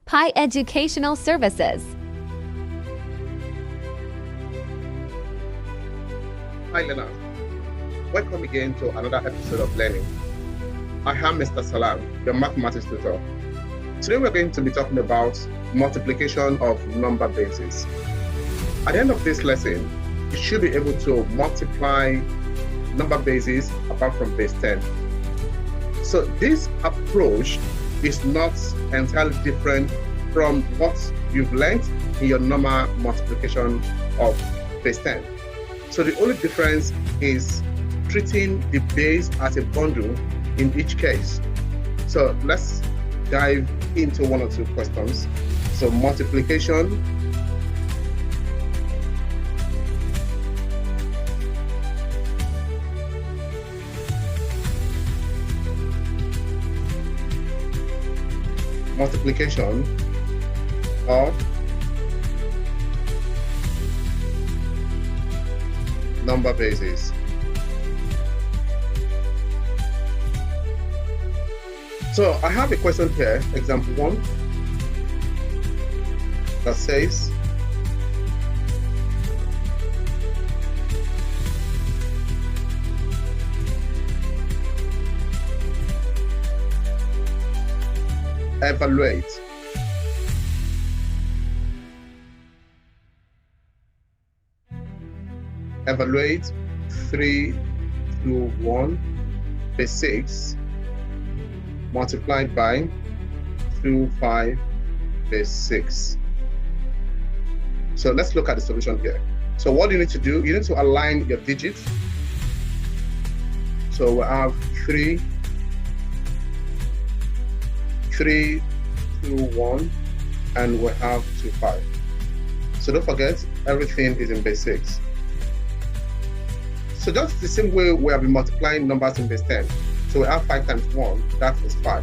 Pi Educational Services. Hi learners, welcome again to another episode of Learning. I am Mr. Salam, your mathematics tutor. Today we're going to be talking about multiplication of number bases. At the end of this lesson, you should be able to multiply number bases apart from base 10. So this approach is not entirely different from what you've learned in your normal multiplication of base 10. So the only difference is treating the base as a bundle in each case. So let's dive into one or two questions. So multiplication of number bases. So I have a question here, example 1, that says evaluate evaluate 3 through 1 base 6 multiplied by 2, 5 base 6. So let's look at the solution here. So what you need to do, you need to align your digits. So we have 3 through 1, and we have 2, 5. So don't forget, everything is in base 6. So that's the same way we have been multiplying numbers in base 10. So we have 5 times 1, that is 5.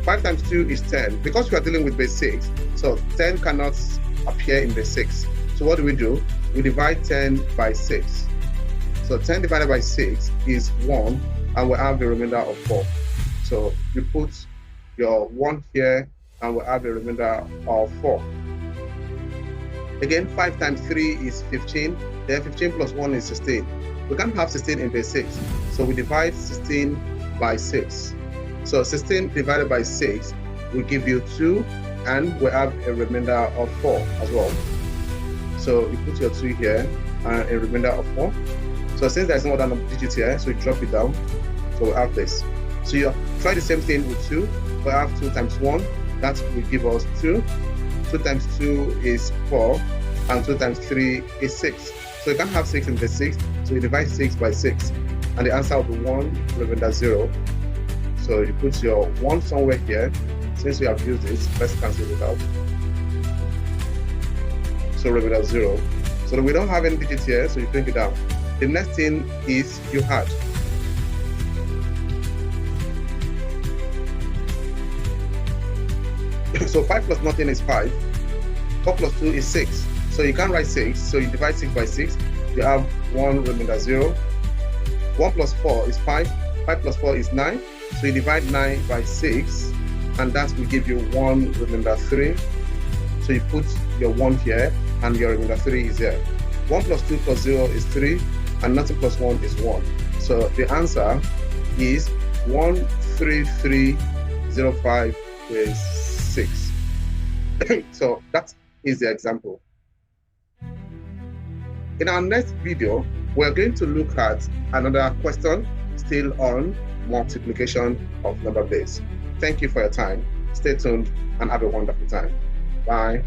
5 times 2 is 10. Because we are dealing with base 6, so 10 cannot appear in base 6. So what do? We divide 10 by 6. So 10 divided by 6 is 1, and we have the remainder of 4. So you put your 1 here, and we have a remainder of 4. Again, 5 times 3 is 15. Then 15 plus 1 is 16. We can't have 16 in base 6. So we divide 16 by 6. So 16 divided by 6 will give you 2, and we have a remainder of 4 as well. So you put your 2 here and a remainder of 4. So since there's no other digit here, so you drop it down. So we have this. So you try the same thing with 2. We have 2 times 1. That will give us 2. 2 times 2 is 4. And 2 times 3 is 6. So you can't have 6 in base 6. So you divide 6 by 6. And the answer will be 1, remainder 0. So you put your 1 somewhere here. Since we have used this, let's cancel it out. So remainder 0. So we don't have any digits here, so you bring it down. The next thing is you add. So 5 plus nothing is 5. 4 plus 2 is 6. So you can't write 6. So you divide 6 by 6. You have 1, remainder 0. 1 plus 4 is 5. 5 plus 4 is 9. So you divide 9 by 6. And that will give you 1, remainder 3. So you put your 1 here. And your remainder 3 is here. 1 plus 2 plus 0 is 3. And nothing plus 1 is 1. So the answer is 13305 is 6. So that is the example. In our next video, we're going to look at another question still on multiplication of number base. Thank you for your time. Stay tuned and have a wonderful time. Bye.